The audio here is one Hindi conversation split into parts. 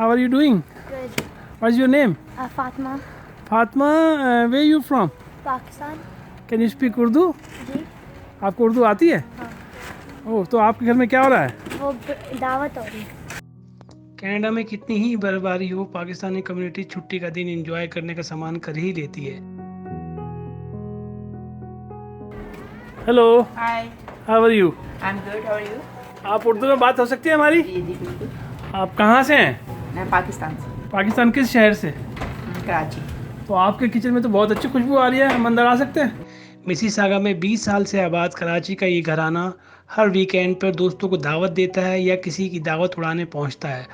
How are you doing? Good. What's your name? Fatma, Fatma, where you from? Pakistan. Can you speak Urdu? जी. आपको उर्दू आती है? हाँ. ओह, तो आपके घर में क्या हो रहा है? वो दावत हो रही. कनाडा में कितनी ही बर्फबारी हो, पाकिस्तानी कम्युनिटी छुट्टी का दिन एंजॉय करने का सामान कर ही लेती है। Hello, hi, how are you? I am good, how are you? आप उर्दू में बात हो सकती है हमारी? जी जी बिल्कुल। आप कहाँ से हैं? मैं पाकिस्तान से, पाकिस्तान किस शहर से? कराची। तो आपके किचन में तो बहुत अच्छी खुशबू आ रही है, हम अंदर आ सकते हैं? मिसिसागा में 20 साल से आबाद कराची का ये घराना हर वीकेंड पर दोस्तों को दावत देता है या किसी की दावत उड़ाने पहुंचता है।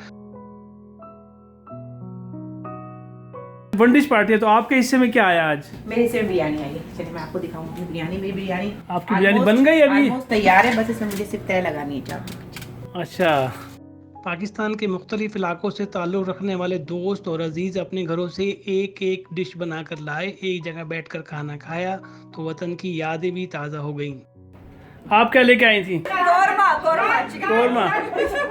वन डिश पार्टी है, तो आपके हिस्से में क्या आया आज? मेरे हिस्से में बिरयानी आई है। चलिए मैं आपको दिखाऊं अपनी बिरयानी। मेरी बिरयानी आपकी बिरयानी बन गई अभी? ऑलमोस्ट तैयार है, बस इसमें मुझे सिर्फ तय लगानी है चावल। अच्छा। पाकिस्तान के मुख्तलिफ इलाकों से ताल्लुक़ रखने वाले दोस्त और अजीज़ अपने घरों से एक एक डिश बनाकर लाए, एक जगह बैठकर खाना खाया तो वतन की यादें भी ताज़ा हो गईं। आप क्या लेके आई थी? कौरमा।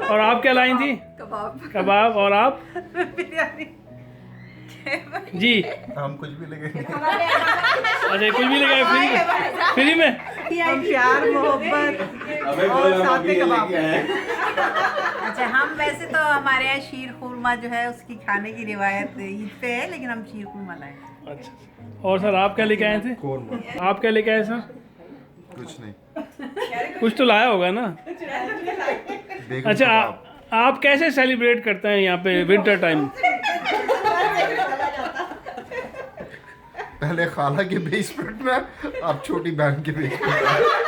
और आप क्या लाई थी? कबाब। और आप? बिरयानी। जी, हम कुछ भी लेके अच्छा, कुछ भी लेके आए फ्री में? हम प्यार मोहब्बत और साथ में कबाब। अच्छा, हम वैसे तो हमारे यहाँ शीर खुरमा जो है उसकी खाने की रिवायत ईद पे है, लेकिन हम शीर खुरमा लाए। अच्छा। और सर, आप क्या लेके आए थे? कौरमा। आप क्या लेके आए सर? कुछ नहीं। कुछ तो लाया होगा ना? बेगम अच्छा, कबाब। आप कैसे सेलिब्रेट करते हैं यहाँ पे विंटर टाइम? पहले खाला के बेसमेंट में, अब छोटी बहन के बेसमेंट।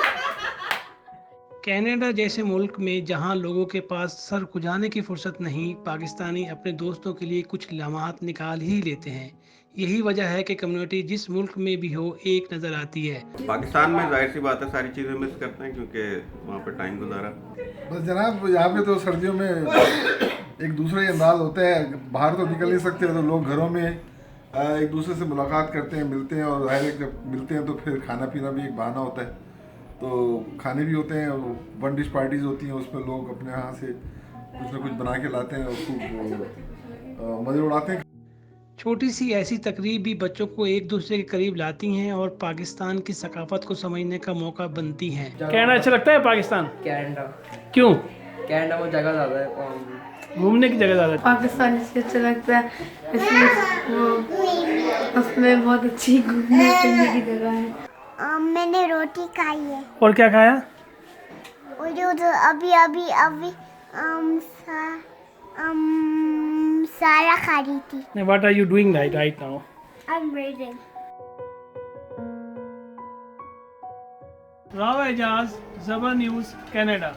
कनाडा जैसे मुल्क में जहां लोगों के पास सर खुजाने की फुर्सत नहीं, पाकिस्तानी अपने दोस्तों के लिए कुछ लम्हात निकाल ही लेते हैं। यही वजह है कि कम्युनिटी जिस मुल्क में भी हो एक नज़र आती है। पाकिस्तान में जाहिर सी बात है सारी चीज़ें मिस करते हैं क्योंकि वहाँ पे टाइम गुजारा। बस जनाब, यहाँ पे तो सर्दियों में एक दूसरे के अंदाज होता है। बाहर तो निकल नहीं सकते, तो लोग घरों में एक दूसरे से मुलाकात करते हैं, मिलते हैं, और जाहिर है जब मिलते हैं तो फिर खाना पीना भी एक बहाना होता है। तो खाने भी होते हैं, वन डिश पार्टीज होती हैं, उसमें लोग अपने यहाँ से कुछ ना कुछ बना के लाते हैं और खूब मज़े उड़ाते हैं। छोटी सी ऐसी तकरीब भी बच्चों को एक दूसरे के करीब लाती हैं और पाकिस्तान की सकाफत को समझने का मौका बनती हैं। कनाडा अच्छा लगता है? पाकिस्तान? कनाडा क्यों? कनाडा में जगह ज़्यादा है, घूमने की जगह ज़्यादा है। पाकिस्तान इसलिए अच्छा लगता है, इसलिए वो उसमें बहुत अच्छी घूमने फिरने की जगह है। मैंने रोटी खाई है. और क्या खाया? और जो अभी सारा खा रही थी. What are you doing right now? I'm reading. Rao Aijaz, Zabar news, Canada.